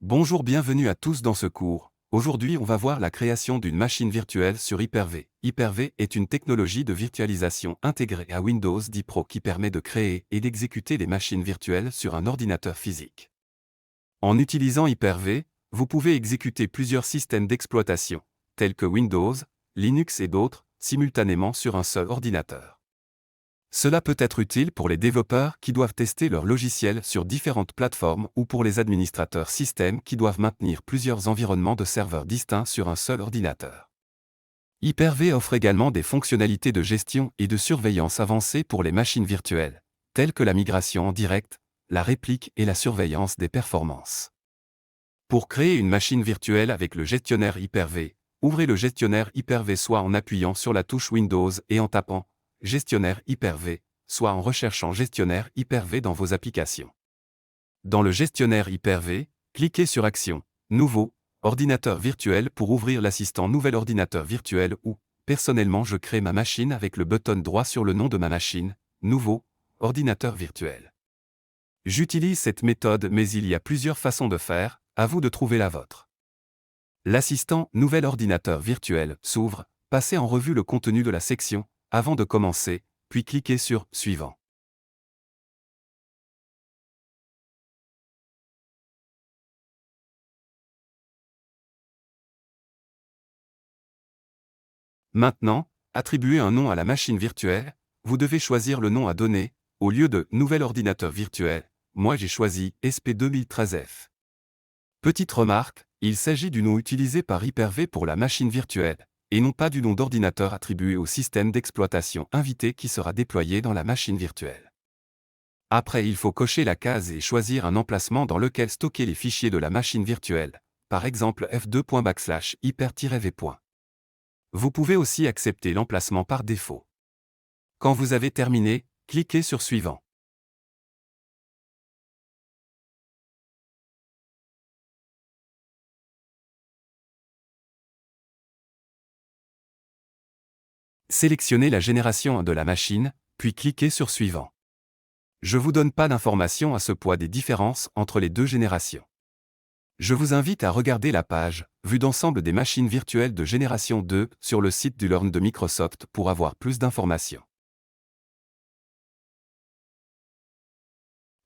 Bonjour, bienvenue à tous dans ce cours. Aujourd'hui, on va voir la création d'une machine virtuelle sur Hyper-V. Hyper-V est une technologie de virtualisation intégrée à Windows 10 Pro qui permet de créer et d'exécuter les machines virtuelles sur un ordinateur physique. En utilisant Hyper-V, vous pouvez exécuter plusieurs systèmes d'exploitation, tels que Windows, Linux et d'autres, simultanément sur un seul ordinateur. Cela peut être utile pour les développeurs qui doivent tester leur logiciel sur différentes plateformes ou pour les administrateurs système qui doivent maintenir plusieurs environnements de serveurs distincts sur un seul ordinateur. Hyper-V offre également des fonctionnalités de gestion et de surveillance avancées pour les machines virtuelles, telles que la migration en direct, la réplique et la surveillance des performances. Pour créer une machine virtuelle avec le gestionnaire Hyper-V, ouvrez le gestionnaire Hyper-V soit en appuyant sur la touche Windows et en tapant Gestionnaire Hyper-V, soit en recherchant Gestionnaire Hyper-V dans vos applications. Dans le gestionnaire Hyper-V, cliquez sur Action, Nouveau, Ordinateur virtuel pour ouvrir l'assistant Nouvel ordinateur virtuel ou, personnellement je crée ma machine avec le bouton droit sur le nom de ma machine, Nouveau, Ordinateur virtuel. J'utilise cette méthode mais il y a plusieurs façons de faire, à vous de trouver la vôtre. L'assistant Nouvel ordinateur virtuel s'ouvre, passez en revue le contenu de la section, avant de commencer, puis cliquez sur « Suivant ». Maintenant, attribuez un nom à la machine virtuelle, vous devez choisir le nom à donner, au lieu de « Nouvel ordinateur virtuel », moi j'ai choisi « SP2013F ». Petite remarque, il s'agit du nom utilisé par Hyper-V pour la machine virtuelle, et non pas du nom d'ordinateur attribué au système d'exploitation invité qui sera déployé dans la machine virtuelle. Après, il faut cocher la case et choisir un emplacement dans lequel stocker les fichiers de la machine virtuelle, par exemple f2.\hyper-v. Vous pouvez aussi accepter l'emplacement par défaut. Quand vous avez terminé, cliquez sur Suivant. Sélectionnez la génération 1 de la machine, puis cliquez sur Suivant. Je ne vous donne pas d'informations à ce point des différences entre les deux générations. Je vous invite à regarder la page « Vue d'ensemble des machines virtuelles de génération 2 » sur le site du Learn de Microsoft pour avoir plus d'informations.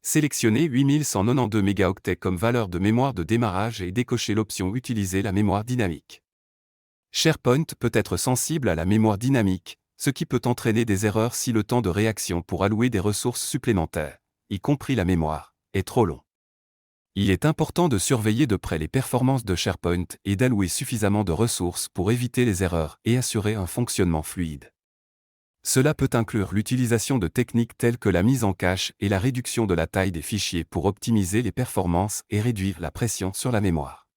Sélectionnez 8192 mégaoctets comme valeur de mémoire de démarrage et décochez l'option « Utiliser la mémoire dynamique ». SharePoint peut être sensible à la mémoire dynamique, ce qui peut entraîner des erreurs si le temps de réaction pour allouer des ressources supplémentaires, y compris la mémoire, est trop long. Il est important de surveiller de près les performances de SharePoint et d'allouer suffisamment de ressources pour éviter les erreurs et assurer un fonctionnement fluide. Cela peut inclure l'utilisation de techniques telles que la mise en cache et la réduction de la taille des fichiers pour optimiser les performances et réduire la pression sur la mémoire.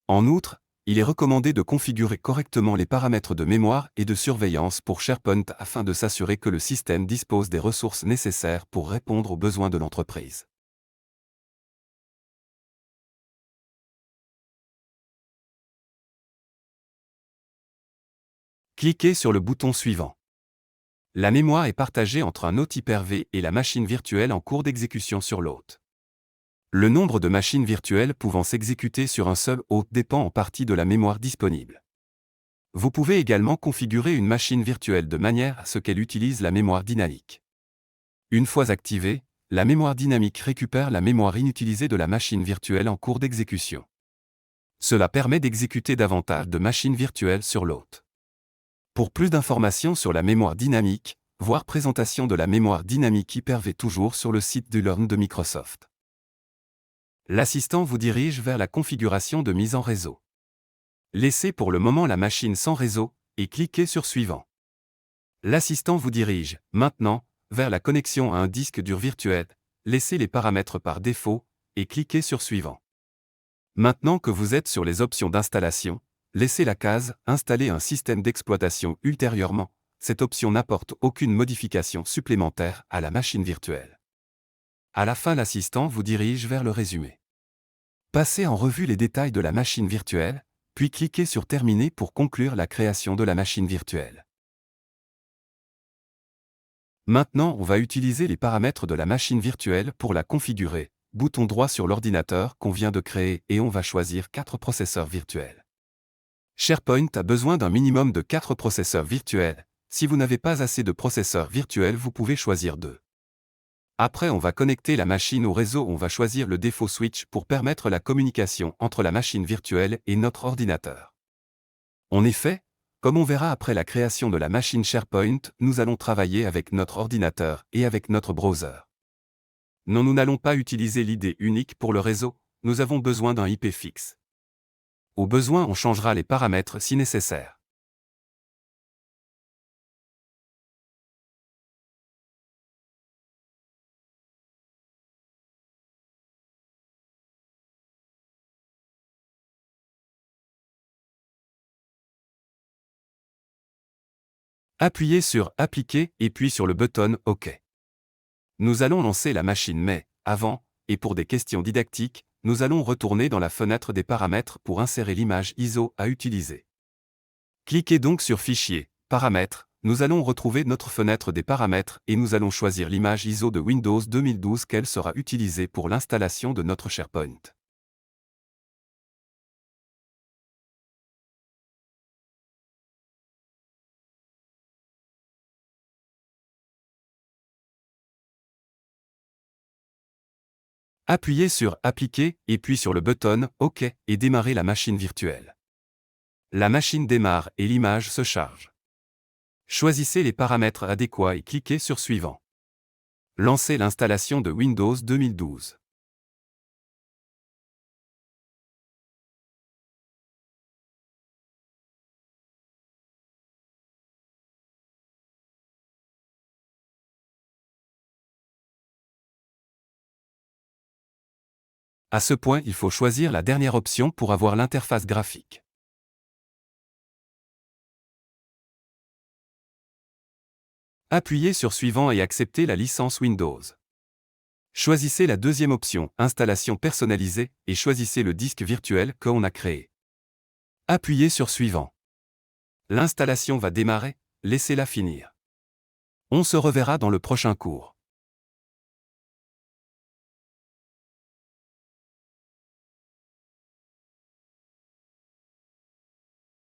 En outre, il est recommandé de configurer correctement les paramètres de mémoire et de surveillance pour SharePoint afin de s'assurer que le système dispose des ressources nécessaires pour répondre aux besoins de l'entreprise. Cliquez sur le bouton suivant. La mémoire est partagée entre un hôte Hyper-V et la machine virtuelle en cours d'exécution sur l'hôte. Le nombre de machines virtuelles pouvant s'exécuter sur un seul hôte dépend en partie de la mémoire disponible. Vous pouvez également configurer une machine virtuelle de manière à ce qu'elle utilise la mémoire dynamique. Une fois activée, la mémoire dynamique récupère la mémoire inutilisée de la machine virtuelle en cours d'exécution. Cela permet d'exécuter davantage de machines virtuelles sur l'hôte. Pour plus d'informations sur la mémoire dynamique, voir présentation de la mémoire dynamique Hyper-V toujours sur le site du Learn de Microsoft. L'assistant vous dirige vers la configuration de mise en réseau. Laissez pour le moment la machine sans réseau, et cliquez sur Suivant. L'assistant vous dirige, maintenant, vers la connexion à un disque dur virtuel, laissez les paramètres par défaut, et cliquez sur Suivant. Maintenant que vous êtes sur les options d'installation, laissez la case « Installer un système d'exploitation ultérieurement ». Cette option n'apporte aucune modification supplémentaire à la machine virtuelle. À la fin, l'assistant vous dirige vers le résumé. Passez en revue les détails de la machine virtuelle, puis cliquez sur Terminer pour conclure la création de la machine virtuelle. Maintenant, on va utiliser les paramètres de la machine virtuelle pour la configurer. bouton droit sur l'ordinateur qu'on vient de créer et on va choisir 4 processeurs virtuels. SharePoint a besoin d'un minimum de 4 processeurs virtuels. Si vous n'avez pas assez de processeurs virtuels, vous pouvez choisir 2. Après, on va connecter la machine au réseau. On va choisir le défaut switch pour permettre la communication entre la machine virtuelle et notre ordinateur. En effet, comme on verra après la création de la machine SharePoint, nous allons travailler avec notre ordinateur et avec notre browser. Non, nous n'allons pas utiliser l'ID unique pour le réseau, nous avons besoin d'un IP fixe. Au besoin, on changera les paramètres si nécessaire. Appuyez sur Appliquer et puis sur le bouton OK. Nous allons lancer la machine mais, avant, et pour des questions didactiques, nous allons retourner dans la fenêtre des paramètres pour insérer l'image ISO à utiliser. Cliquez donc sur Fichier, Paramètres, nous allons retrouver notre fenêtre des paramètres et nous allons choisir l'image ISO de Windows 2012 qu'elle sera utilisée pour l'installation de notre SharePoint. Appuyez sur Appliquer et puis sur le bouton OK et démarrez la machine virtuelle. La machine démarre et l'image se charge. Choisissez les paramètres adéquats et cliquez sur Suivant. Lancez l'installation de Windows 2012. À ce point, il faut choisir la dernière option pour avoir l'interface graphique. Appuyez sur Suivant et acceptez la licence Windows. Choisissez la deuxième option, Installation personnalisée, et choisissez le disque virtuel qu'on a créé. Appuyez sur Suivant. L'installation va démarrer, laissez-la finir. On se reverra dans le prochain cours.